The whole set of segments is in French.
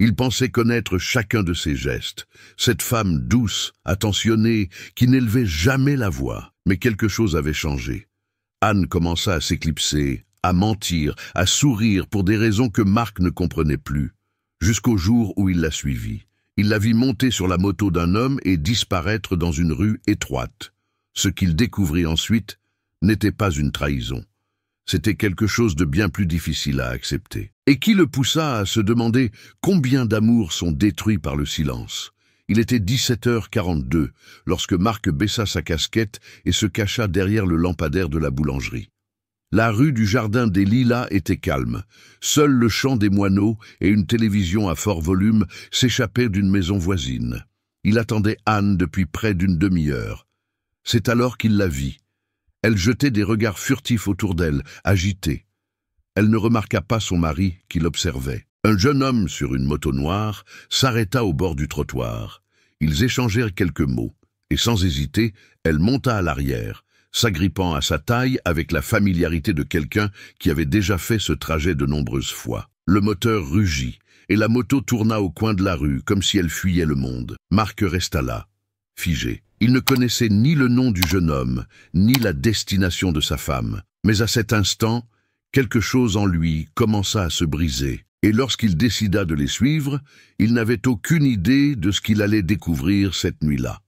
Il pensait connaître chacun de ses gestes. Cette femme douce, attentionnée, qui n'élevait jamais la voix. Mais quelque chose avait changé. Anne commença à s'éclipser, à mentir, à sourire pour des raisons que Marc ne comprenait plus. Jusqu'au jour où il la suivit. Il la vit monter sur la moto d'un homme et disparaître dans une rue étroite. Ce qu'il découvrit ensuite n'était pas une trahison. C'était quelque chose de bien plus difficile à accepter. Et qui le poussa à se demander combien d'amours sont détruits par le silence. Il était 17h42 lorsque Marc baissa sa casquette et se cacha derrière le lampadaire de la boulangerie. La rue du Jardin des Lilas était calme. Seul le chant des moineaux et une télévision à fort volume s'échappaient d'une maison voisine. Il attendait Anne depuis près d'une demi-heure. C'est alors qu'il la vit. Elle jetait des regards furtifs autour d'elle, agitée. Elle ne remarqua pas son mari qui l'observait. Un jeune homme sur une moto noire s'arrêta au bord du trottoir. Ils échangèrent quelques mots, et sans hésiter, elle monta à l'arrière, s'agrippant à sa taille avec la familiarité de quelqu'un qui avait déjà fait ce trajet de nombreuses fois. Le moteur rugit, et la moto tourna au coin de la rue, comme si elle fuyait le monde. Marc resta là, figé. Il ne connaissait ni le nom du jeune homme, ni la destination de sa femme. Mais à cet instant, quelque chose en lui commença à se briser. Et lorsqu'il décida de les suivre, il n'avait aucune idée de ce qu'il allait découvrir cette nuit-là.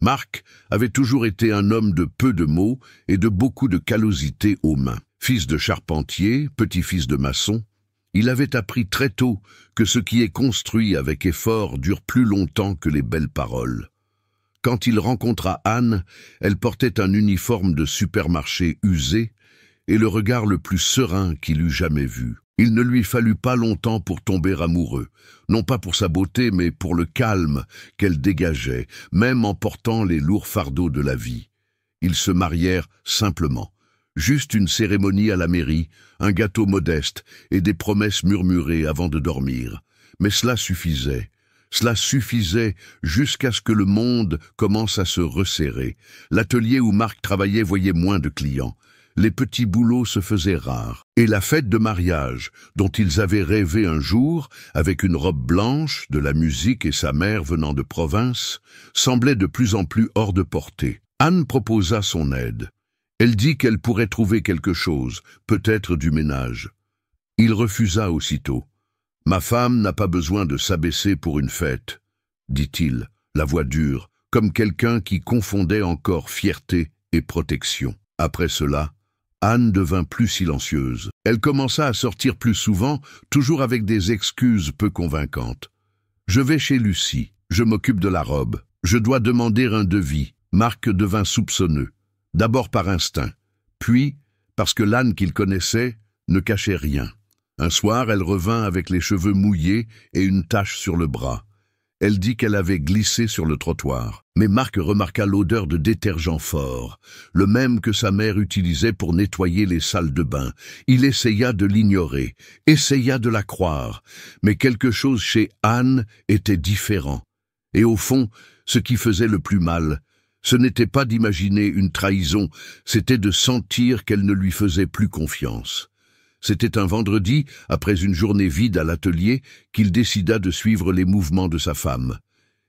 Marc avait toujours été un homme de peu de mots et de beaucoup de callosité aux mains. Fils de charpentier, petit-fils de maçon, il avait appris très tôt que ce qui est construit avec effort dure plus longtemps que les belles paroles. Quand il rencontra Anne, elle portait un uniforme de supermarché usé et le regard le plus serein qu'il eût jamais vu. Il ne lui fallut pas longtemps pour tomber amoureux, non pas pour sa beauté, mais pour le calme qu'elle dégageait, même en portant les lourds fardeaux de la vie. Ils se marièrent simplement. Juste une cérémonie à la mairie, un gâteau modeste et des promesses murmurées avant de dormir. Mais cela suffisait. Cela suffisait jusqu'à ce que le monde commence à se resserrer. L'atelier où Marc travaillait voyait moins de clients. Les petits boulots se faisaient rares. Et la fête de mariage, dont ils avaient rêvé un jour, avec une robe blanche, de la musique et sa mère venant de province, semblait de plus en plus hors de portée. Anne proposa son aide. Elle dit qu'elle pourrait trouver quelque chose, peut-être du ménage. Il refusa aussitôt. « Ma femme n'a pas besoin de s'abaisser pour une fête, » dit-il, la voix dure, comme quelqu'un qui confondait encore fierté et protection. Après cela, Anne devint plus silencieuse. Elle commença à sortir plus souvent, toujours avec des excuses peu convaincantes. « Je vais chez Lucie, je m'occupe de la robe, je dois demander un devis. » Marc devint soupçonneux, d'abord par instinct, puis parce que l'Anne qu'il connaissait ne cachait rien. Un soir, elle revint avec les cheveux mouillés et une tache sur le bras. Elle dit qu'elle avait glissé sur le trottoir. Mais Marc remarqua l'odeur de détergent fort, le même que sa mère utilisait pour nettoyer les salles de bain. Il essaya de l'ignorer, essaya de la croire, mais quelque chose chez Anne était différent. Et au fond, ce qui faisait le plus mal, ce n'était pas d'imaginer une trahison, c'était de sentir qu'elle ne lui faisait plus confiance. C'était un vendredi, après une journée vide à l'atelier, qu'il décida de suivre les mouvements de sa femme.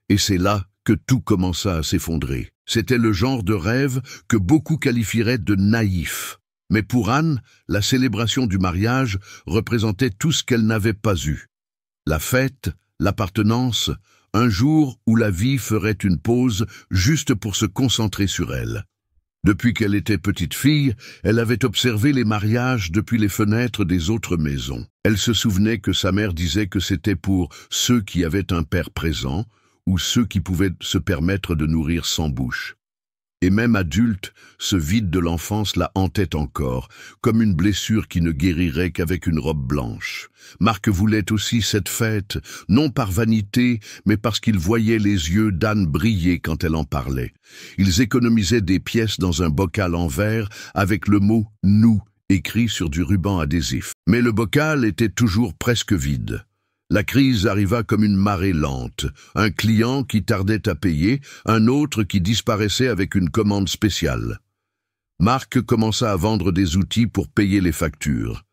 Et c'est là que tout commença à s'effondrer. C'était le genre de rêve que beaucoup qualifieraient de naïf. Mais pour Anne, la célébration du mariage représentait tout ce qu'elle n'avait pas eu. La fête, l'appartenance, un jour où la vie ferait une pause juste pour se concentrer sur elle. Depuis qu'elle était petite fille, elle avait observé les mariages depuis les fenêtres des autres maisons. Elle se souvenait que sa mère disait que c'était pour ceux qui avaient un père présent ou ceux qui pouvaient se permettre de nourrir sans bouche. Et même adulte, ce vide de l'enfance la hantait encore, comme une blessure qui ne guérirait qu'avec une robe blanche. Marc voulait aussi cette fête, non par vanité, mais parce qu'il voyait les yeux d'Anne briller quand elle en parlait. Ils économisaient des pièces dans un bocal en verre avec le mot « nous » écrit sur du ruban adhésif. Mais le bocal était toujours presque vide. La crise arriva comme une marée lente, un client qui tardait à payer, un autre qui disparaissait avec une commande spéciale. Marc commença à vendre des outils pour payer les factures.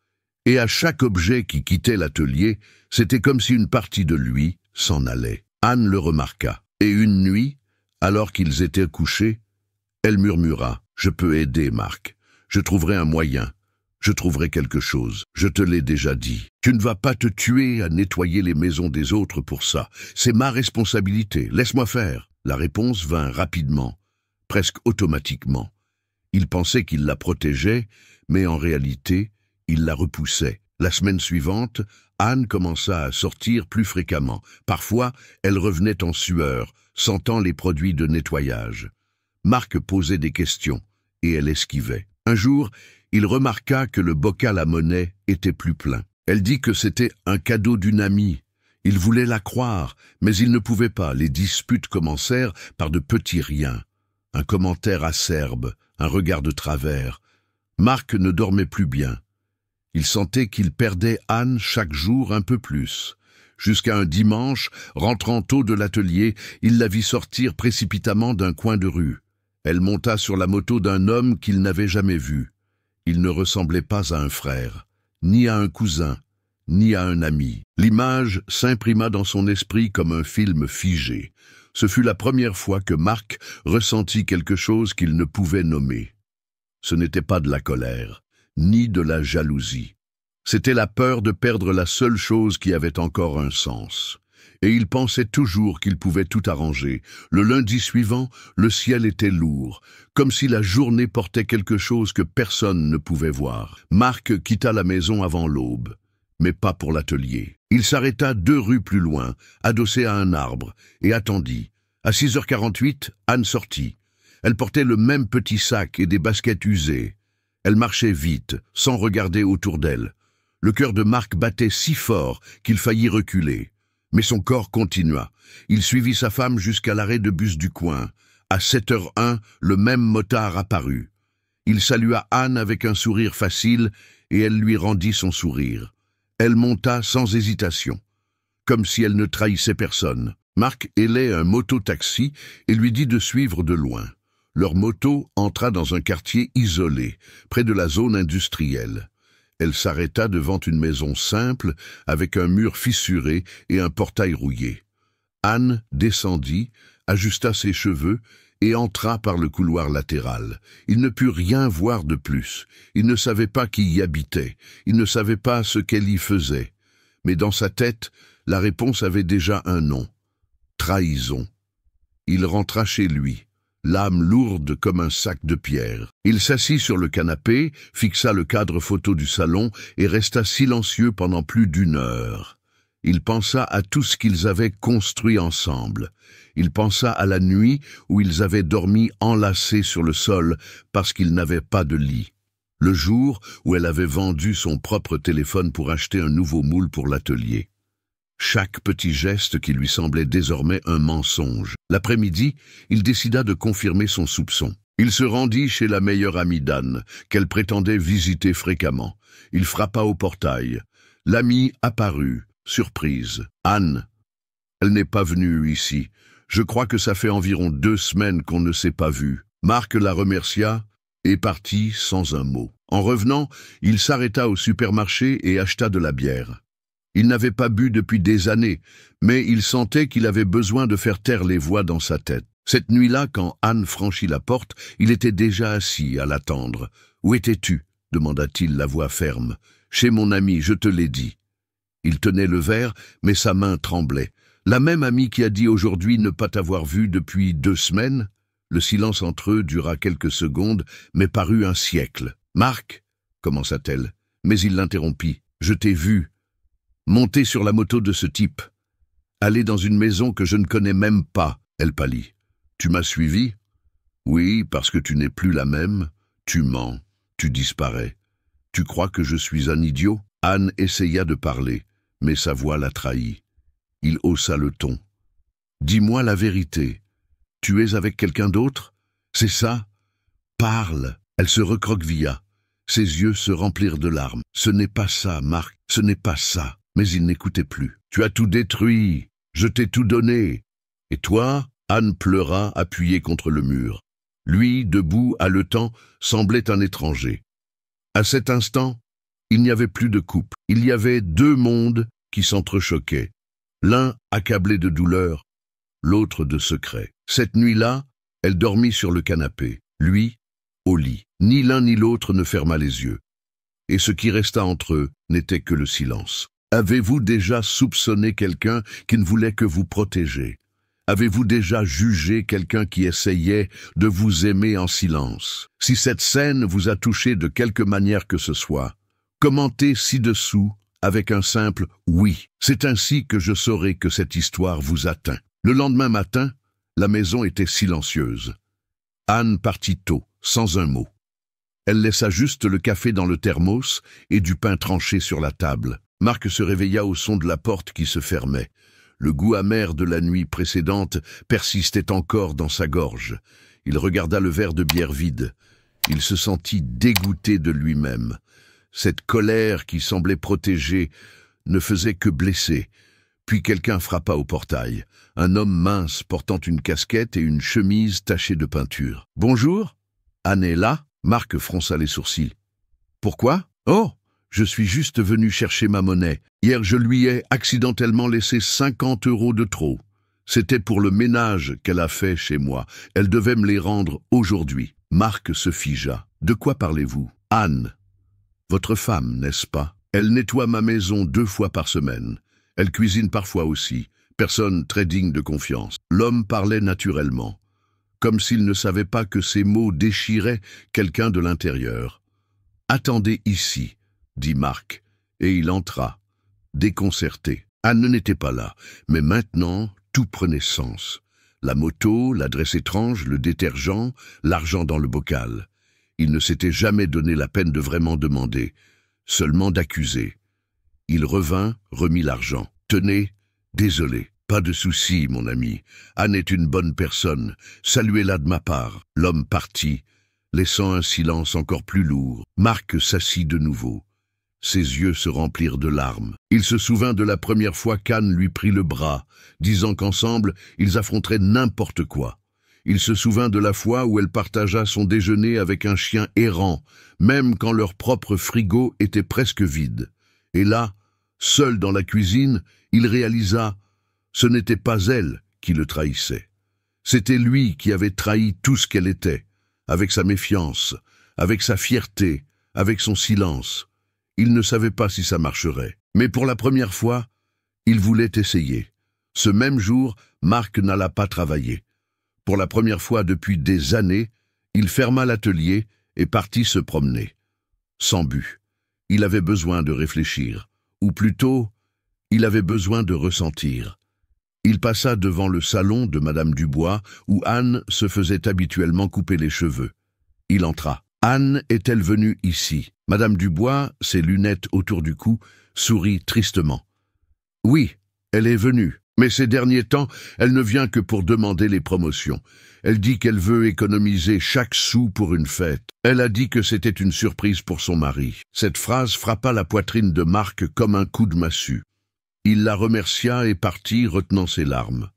Et à chaque objet qui quittait l'atelier, c'était comme si une partie de lui s'en allait. Anne le remarqua. Et une nuit, alors qu'ils étaient couchés, elle murmura « Je peux aider, Marc. Je trouverai un moyen. Je trouverai quelque chose. Je te l'ai déjà dit. Tu ne vas pas te tuer à nettoyer les maisons des autres pour ça. C'est ma responsabilité. Laisse-moi faire. » La réponse vint rapidement, presque automatiquement. Il pensait qu'il la protégeait, mais en réalité, il la repoussait. La semaine suivante, Anne commença à sortir plus fréquemment. Parfois, elle revenait en sueur, sentant les produits de nettoyage. Marc posait des questions, et elle esquivait. Un jour, il remarqua que le bocal à monnaie était plus plein. Elle dit que c'était un cadeau d'une amie. Il voulait la croire, mais il ne pouvait pas. Les disputes commencèrent par de petits riens. Un commentaire acerbe, un regard de travers. Marc ne dormait plus bien. Il sentait qu'il perdait Anne chaque jour un peu plus. Jusqu'à un dimanche, rentrant tôt de l'atelier, il la vit sortir précipitamment d'un coin de rue. Elle monta sur la moto d'un homme qu'il n'avait jamais vu. Il ne ressemblait pas à un frère, ni à un cousin, ni à un ami. L'image s'imprima dans son esprit comme un film figé. Ce fut la première fois que Marc ressentit quelque chose qu'il ne pouvait nommer. Ce n'était pas de la colère, ni de la jalousie. C'était la peur de perdre la seule chose qui avait encore un sens. Et il pensait toujours qu'il pouvait tout arranger. Le lundi suivant, le ciel était lourd, comme si la journée portait quelque chose que personne ne pouvait voir. Marc quitta la maison avant l'aube, mais pas pour l'atelier. Il s'arrêta 2 rues plus loin, adossé à un arbre, et attendit. À 6h48, Anne sortit. Elle portait le même petit sac et des baskets usées. Elle marchait vite, sans regarder autour d'elle. Le cœur de Marc battait si fort qu'il faillit reculer. Mais son corps continua. Il suivit sa femme jusqu'à l'arrêt de bus du coin. À 7h01, le même motard apparut. Il salua Anne avec un sourire facile et elle lui rendit son sourire. Elle monta sans hésitation, comme si elle ne trahissait personne. Marc hélait un moto-taxi et lui dit de suivre de loin. Leur moto entra dans un quartier isolé, près de la zone industrielle. Elle s'arrêta devant une maison simple, avec un mur fissuré et un portail rouillé. Anne descendit, ajusta ses cheveux et entra par le couloir latéral. Il ne put rien voir de plus. Il ne savait pas qui y habitait. Il ne savait pas ce qu'elle y faisait. Mais dans sa tête, la réponse avait déjà un nom. Trahison. Il rentra chez lui, l'âme lourde comme un sac de pierre. Il s'assit sur le canapé, fixa le cadre photo du salon et resta silencieux pendant plus d'1 heure. Il pensa à tout ce qu'ils avaient construit ensemble. Il pensa à la nuit où ils avaient dormi enlacés sur le sol parce qu'ils n'avaient pas de lit. Le jour où elle avait vendu son propre téléphone pour acheter un nouveau moule pour l'atelier. Chaque petit geste qui lui semblait désormais un mensonge. L'après-midi, il décida de confirmer son soupçon. Il se rendit chez la meilleure amie d'Anne, qu'elle prétendait visiter fréquemment. Il frappa au portail. L'amie apparut, surprise. « Anne, elle n'est pas venue ici. Je crois que ça fait environ 2 semaines qu'on ne s'est pas vu. » Marc la remercia et partit sans un mot. En revenant, il s'arrêta au supermarché et acheta de la bière. Il n'avait pas bu depuis des années, mais il sentait qu'il avait besoin de faire taire les voix dans sa tête. Cette nuit-là, quand Anne franchit la porte, il était déjà assis à l'attendre. « Où étais-tu » demanda-t-il la voix ferme. « Chez mon ami, je te l'ai dit. » Il tenait le verre, mais sa main tremblait. La même amie qui a dit aujourd'hui ne pas t'avoir vu depuis 2 semaines. Le silence entre eux dura quelques secondes, mais parut un siècle. « Marc » commença-t-elle, mais il l'interrompit. « Je t'ai vu. Monter sur la moto de ce type. Aller dans une maison que je ne connais même pas. » Elle pâlit. « Tu m'as suivi ? » ?»« Oui, parce que tu n'es plus la même. Tu mens. Tu disparais. Tu crois que je suis un idiot ?» Anne essaya de parler, mais sa voix la trahit. Il haussa le ton. « Dis-moi la vérité. Tu es avec quelqu'un d'autre ? C'est ça ? Parle !» Elle se recroquevilla. Ses yeux se remplirent de larmes. « Ce n'est pas ça, Marc, ce n'est pas ça. » Mais il n'écoutait plus. « Tu as tout détruit. Je t'ai tout donné. Et toi ?» Anne pleura, appuyée contre le mur. Lui, debout, haletant, semblait un étranger. À cet instant, Il n'y avait plus de couple. Il y avait deux mondes qui s'entrechoquaient. L'un accablé de douleur, l'autre de secret. Cette nuit-là, elle dormit sur le canapé, lui, au lit. Ni l'un ni l'autre ne ferma les yeux. Et ce qui resta entre eux n'était que le silence. Avez-vous déjà soupçonné quelqu'un qui ne voulait que vous protéger? Avez-vous déjà jugé quelqu'un qui essayait de vous aimer en silence? Si cette scène vous a touché de quelque manière que ce soit, commentez ci-dessous avec un simple « oui ». C'est ainsi que je saurai que cette histoire vous atteint. Le lendemain matin, la maison était silencieuse. Anne partit tôt, sans un mot. Elle laissa juste le café dans le thermos et du pain tranché sur la table. Marc se réveilla au son de la porte qui se fermait. Le goût amer de la nuit précédente persistait encore dans sa gorge. Il regarda le verre de bière vide. Il se sentit dégoûté de lui-même. Cette colère qui semblait protéger ne faisait que blesser. Puis quelqu'un frappa au portail. Un homme mince portant une casquette et une chemise tachée de peinture. « Bonjour, Anne est là ?» Marc fronça les sourcils. « Pourquoi ? » ?»« Oh, je suis juste venu chercher ma monnaie. Hier, je lui ai accidentellement laissé 50 € de trop. C'était pour le ménage qu'elle a fait chez moi. Elle devait me les rendre aujourd'hui. » Marc se figea. « De quoi parlez-vous ? » ?»« Anne, votre femme, n'est-ce pas ? Elle nettoie ma maison 2 fois par semaine. Elle cuisine parfois aussi. Personne très digne de confiance. » L'homme parlait naturellement, comme s'il ne savait pas que ces mots déchiraient quelqu'un de l'intérieur. « Attendez ici, » dit Marc, et il entra, déconcerté. Anne n'était pas là, mais maintenant, tout prenait sens. La moto, l'adresse étrange, le détergent, l'argent dans le bocal. Il ne s'était jamais donné la peine de vraiment demander, seulement d'accuser. Il revint, remit l'argent. « Tenez, désolé. Pas de souci, mon ami. Anne est une bonne personne. Saluez-la de ma part. » L'homme partit, laissant un silence encore plus lourd. Marc s'assit de nouveau. Ses yeux se remplirent de larmes. Il se souvint de la première fois qu'Anne lui prit le bras, disant qu'ensemble, ils affronteraient n'importe quoi. Il se souvint de la fois où elle partagea son déjeuner avec un chien errant, même quand leur propre frigo était presque vide. Et là, seul dans la cuisine, il réalisa — ce n'était pas elle qui le trahissait. C'était lui qui avait trahi tout ce qu'elle était, avec sa méfiance, avec sa fierté, avec son silence. Il ne savait pas si ça marcherait. Mais pour la première fois, il voulait essayer. Ce même jour, Marc n'alla pas travailler. Pour la première fois depuis des années, il ferma l'atelier et partit se promener. Sans but. Il avait besoin de réfléchir. Ou plutôt, il avait besoin de ressentir. Il passa devant le salon de Madame Dubois, où Anne se faisait habituellement couper les cheveux. Il entra. Anne est-elle venue ici? Madame Dubois, ses lunettes autour du cou, sourit tristement. Oui, elle est venue. Mais ces derniers temps, elle ne vient que pour demander les promotions. Elle dit qu'elle veut économiser chaque sou pour une fête. Elle a dit que c'était une surprise pour son mari. Cette phrase frappa la poitrine de Marc comme un coup de massue. Il la remercia et partit, retenant ses larmes.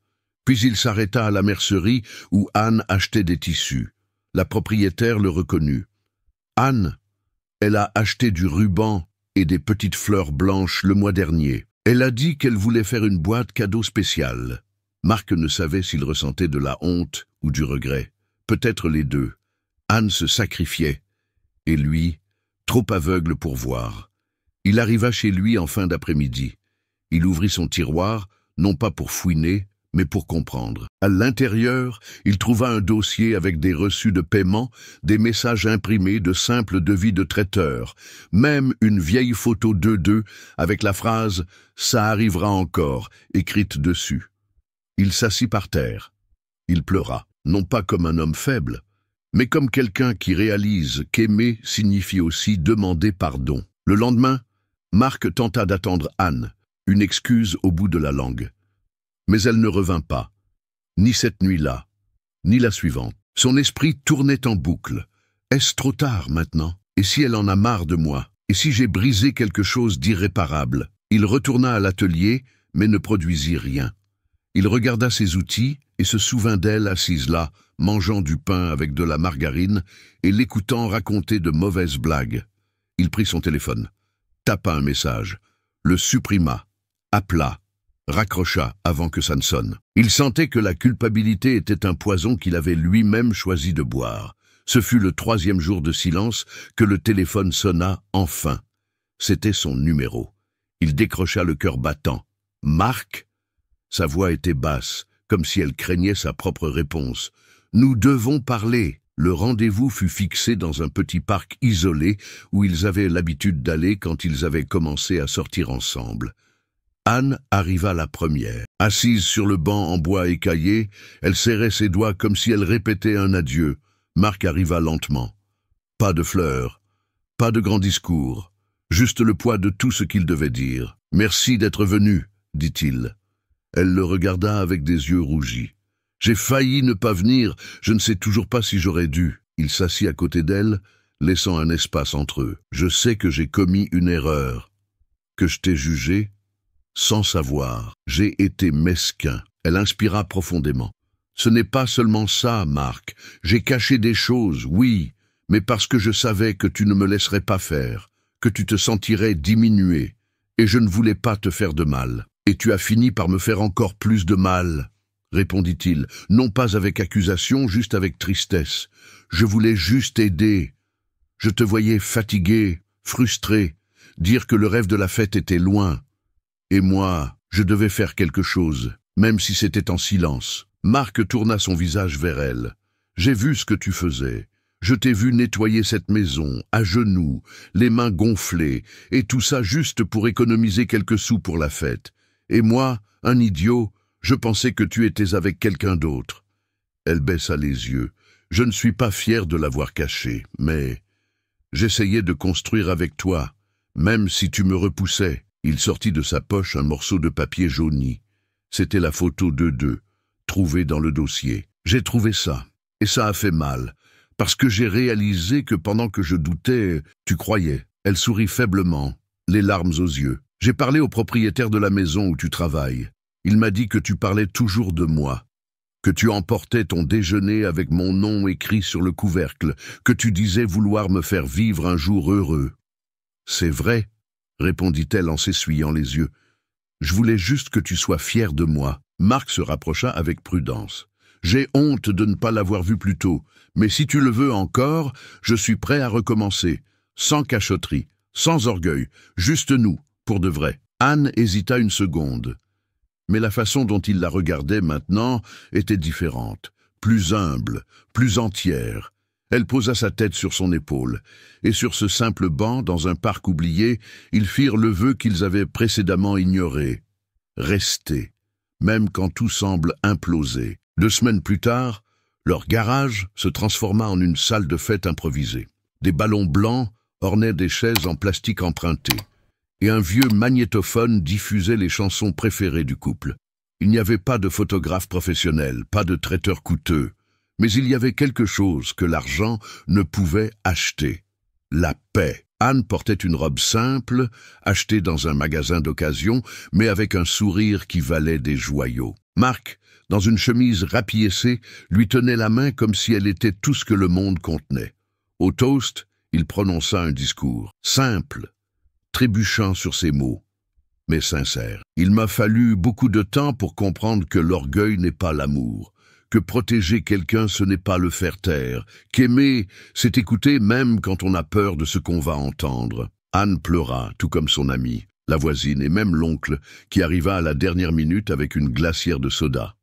Puis il s'arrêta à la mercerie où Anne achetait des tissus. La propriétaire le reconnut. Anne, elle a acheté du ruban et des petites fleurs blanches le mois dernier. Elle a dit qu'elle voulait faire une boîte cadeau spéciale. Marc ne savait s'il ressentait de la honte ou du regret. Peut-être les deux. Anne se sacrifiait. Et lui, trop aveugle pour voir. Il arriva chez lui en fin d'après-midi. Il ouvrit son tiroir, non pas pour fouiner, mais pour comprendre. À l'intérieur, il trouva un dossier avec des reçus de paiement, des messages imprimés de simples devis de traiteur, même une vieille photo d'eux avec la phrase « Ça arrivera encore » écrite dessus. Il s'assit par terre. Il pleura, non pas comme un homme faible, mais comme quelqu'un qui réalise qu'aimer signifie aussi demander pardon. Le lendemain, Marc tenta d'attendre Anne, une excuse au bout de la langue. Mais elle ne revint pas, ni cette nuit-là, ni la suivante. Son esprit tournait en boucle. Est-ce trop tard maintenant? Et si elle en a marre de moi? Et si j'ai brisé quelque chose d'irréparable? Il retourna à l'atelier, mais ne produisit rien. Il regarda ses outils et se souvint d'elle assise là, mangeant du pain avec de la margarine et l'écoutant raconter de mauvaises blagues. Il prit son téléphone. tapa un message, le supprima, appela, raccrocha avant que ça ne sonne. Il sentait que la culpabilité était un poison qu'il avait lui-même choisi de boire. Ce fut le 3e jour de silence que le téléphone sonna enfin. C'était son numéro. Il décrocha le cœur battant. « Marc ?» Sa voix était basse, comme si elle craignait sa propre réponse. « Nous devons parler !» Le rendez-vous fut fixé dans un petit parc isolé où ils avaient l'habitude d'aller quand ils avaient commencé à sortir ensemble. Anne arriva la première. Assise sur le banc en bois écaillé, elle serrait ses doigts comme si elle répétait un adieu. Marc arriva lentement. Pas de fleurs, pas de grands discours, juste le poids de tout ce qu'il devait dire. « Merci d'être venu », dit-il. Elle le regarda avec des yeux rougis. « J'ai failli ne pas venir, je ne sais toujours pas si j'aurais dû. » Il s'assit à côté d'elle, laissant un espace entre eux. « Je sais que j'ai commis une erreur, que je t'ai jugé, sans savoir. J'ai été mesquin. » Elle inspira profondément. « Ce n'est pas seulement ça, Marc. J'ai caché des choses, oui, mais parce que je savais que tu ne me laisserais pas faire, que tu te sentirais diminué, et je ne voulais pas te faire de mal. Et tu as fini par me faire encore plus de mal. » Répondit-il, non pas avec accusation, juste avec tristesse. Je voulais juste aider. Je te voyais fatigué, frustré, dire que le rêve de la fête était loin. Et moi, je devais faire quelque chose, même si c'était en silence. Marc tourna son visage vers elle. J'ai vu ce que tu faisais. Je t'ai vu nettoyer cette maison, à genoux, les mains gonflées, et tout ça juste pour économiser quelques sous pour la fête. Et moi, un idiot, je pensais que tu étais avec quelqu'un d'autre. Elle baissa les yeux. Je ne suis pas fier de l'avoir caché, mais j'essayais de construire avec toi, même si tu me repoussais. Il sortit de sa poche un morceau de papier jauni. C'était la photo d'eux deux, trouvée dans le dossier. J'ai trouvé ça, et ça a fait mal, parce que j'ai réalisé que pendant que je doutais, tu croyais. Elle sourit faiblement, les larmes aux yeux. J'ai parlé au propriétaire de la maison où tu travailles. Il m'a dit que tu parlais toujours de moi, que tu emportais ton déjeuner avec mon nom écrit sur le couvercle, que tu disais vouloir me faire vivre un jour heureux. C'est vrai, répondit-elle en s'essuyant les yeux. Je voulais juste que tu sois fier de moi. Marc se rapprocha avec prudence. J'ai honte de ne pas l'avoir vu plus tôt, mais si tu le veux encore, je suis prêt à recommencer, sans cachotterie, sans orgueil, juste nous, pour de vrai. Anne hésita une seconde. Mais la façon dont il la regardait maintenant était différente, plus humble, plus entière. Elle posa sa tête sur son épaule, et sur ce simple banc, dans un parc oublié, ils firent le vœu qu'ils avaient précédemment ignoré. Rester, même quand tout semble imploser. 2 semaines plus tard, leur garage se transforma en une salle de fête improvisée. Des ballons blancs ornaient des chaises en plastique emprunté, et un vieux magnétophone diffusait les chansons préférées du couple. Il n'y avait pas de photographe professionnel, pas de traiteur coûteux, mais il y avait quelque chose que l'argent ne pouvait acheter. La paix. Anne portait une robe simple, achetée dans un magasin d'occasion, mais avec un sourire qui valait des joyaux. Marc, dans une chemise rapiécée, lui tenait la main comme si elle était tout ce que le monde contenait. Au toast, il prononça un discours, simple, trébuchant sur ses mots, mais sincère. Il m'a fallu beaucoup de temps pour comprendre que l'orgueil n'est pas l'amour, que protéger quelqu'un ce n'est pas le faire taire, qu'aimer c'est écouter même quand on a peur de ce qu'on va entendre. Anne pleura, tout comme son amie, la voisine et même l'oncle, qui arriva à la dernière minute avec une glacière de soda.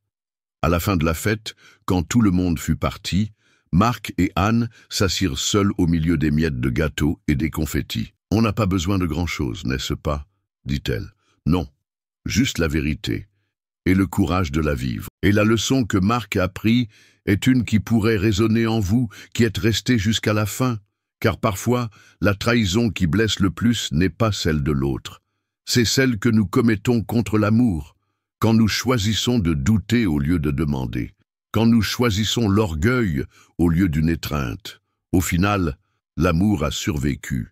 À la fin de la fête, quand tout le monde fut parti, Marc et Anne s'assirent seuls au milieu des miettes de gâteau et des confettis. « On n'a pas besoin de grand-chose, n'est-ce pas ?» dit-elle. « Non, juste la vérité et le courage de la vivre. Et la leçon que Marc a appris est une qui pourrait résonner en vous, qui êtes restés jusqu'à la fin, car parfois, la trahison qui blesse le plus n'est pas celle de l'autre. C'est celle que nous commettons contre l'amour, quand nous choisissons de douter au lieu de demander, quand nous choisissons l'orgueil au lieu d'une étreinte. Au final, l'amour a survécu.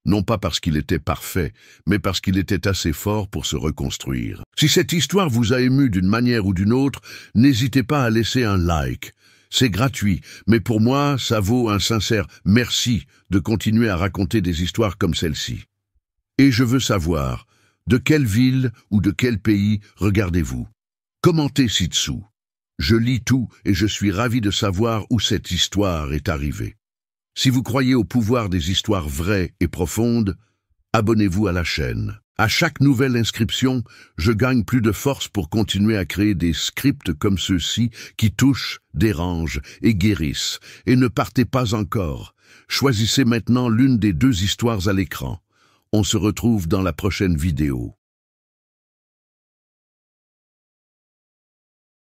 Non pas parce qu'il était parfait, mais parce qu'il était assez fort pour se reconstruire. Si cette histoire vous a ému d'une manière ou d'une autre, n'hésitez pas à laisser un like. C'est gratuit, mais pour moi, ça vaut un sincère merci de continuer à raconter des histoires comme celle-ci. Et je veux savoir, de quelle ville ou de quel pays regardez-vous? Commentez ci-dessous. Je lis tout et je suis ravi de savoir où cette histoire est arrivée. Si vous croyez au pouvoir des histoires vraies et profondes, abonnez-vous à la chaîne. À chaque nouvelle inscription, je gagne plus de force pour continuer à créer des scripts comme ceux-ci qui touchent, dérangent et guérissent. Et ne partez pas encore. Choisissez maintenant l'une des deux histoires à l'écran. On se retrouve dans la prochaine vidéo.